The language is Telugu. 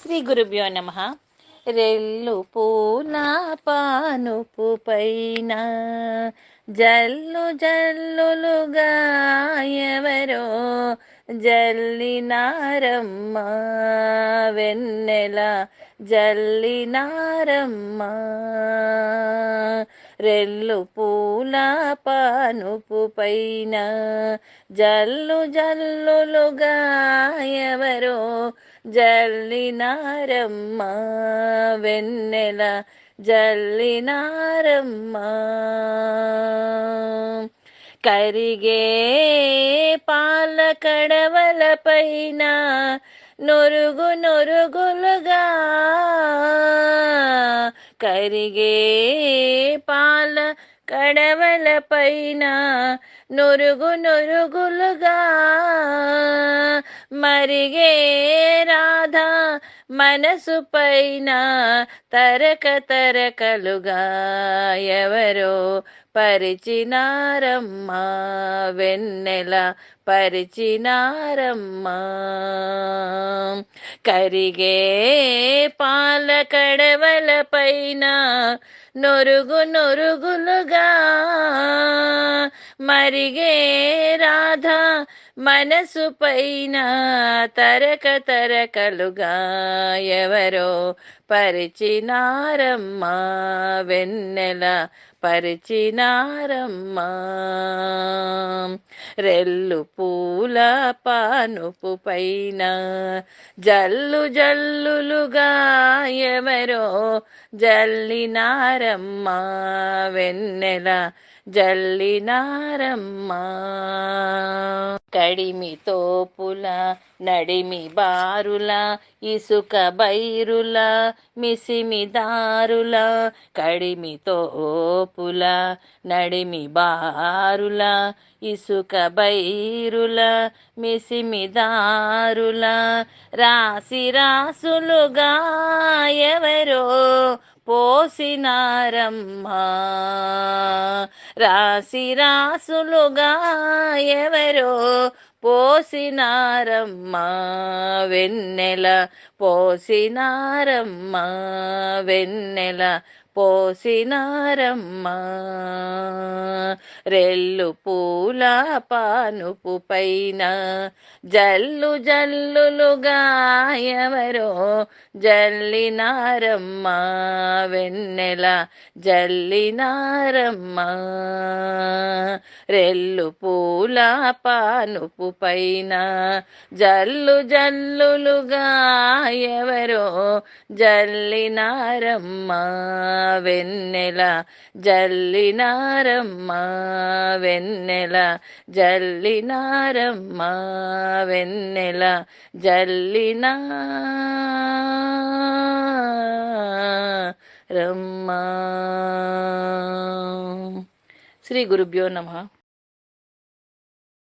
శ్రీ గురుభ్యో నమః. రెల్లు పూల పానుపు పైన జల్లు జల్లులుగా ఎవరో జల్లినారమ్మ, వెన్నెల జల్లినారమ్మ. రెల్లు పూల పానుపు పైన జల్లు జల్లులుగా ఎవరో జల్లినారమ్మ, వెన్నెల జల్లినారమ్మ. కరిగే పాల కడవల పైన నొరుగు నొరుగులుగా, కరిగే పాల కడవల పైన నొరుగు నొరుగులుగా మరిగే రాధా మనసు పైన తరక తరకలుగా ఎవరో పరిచినారమ్మ, వెన్నెల పరిచినారమ్మ. కరిగే పాల కడవల పైన నొరుగు నొరుగులుగా మరిగే రాధా మనసు పైన తరక తరకలుగా ఎవరో పరిచినారమ్మ, వెన్నెల పరిచినారమ్మ. రెల్లు పూల పానుపు పైన జల్లు జల్లులుగా ఎవరో జల్లినారమ్మ, వెన్నెల జల్లినారమ్మ. కడిమి తోపుల నడిమి బారుల ఇసుక బైరుల మిసిమి దారుల, కడిమి తోపుల నడిమి బారుల ఇసుక బైరుల మిసిమి దారుల రాసి రాసులుగా ఎవరో పోసినారమ్మ, రాసి రాసులుగా ఎవరో పోసినారమ్మ, వెన్నెల పోసినారమ్మ, వెన్నెల పోసినారమ్మ. రెల్లు పూల పానుపు పైన జల్లు జల్లులుగా ఎవరో జల్లినారమ్మ, వెన్నెల జల్లినారమ్మ. రెల్లు పూల పానుపు పైన జల్లు జల్లులుగా ఎవరో జల్లినారమ్మ, వెన్నెల జల్లినారమ్మ, వెన్నెల జల్లినారమ్మ, వెన్నెల జల్లినారమ్మ. శ్రీ గురుభ్యో నమః.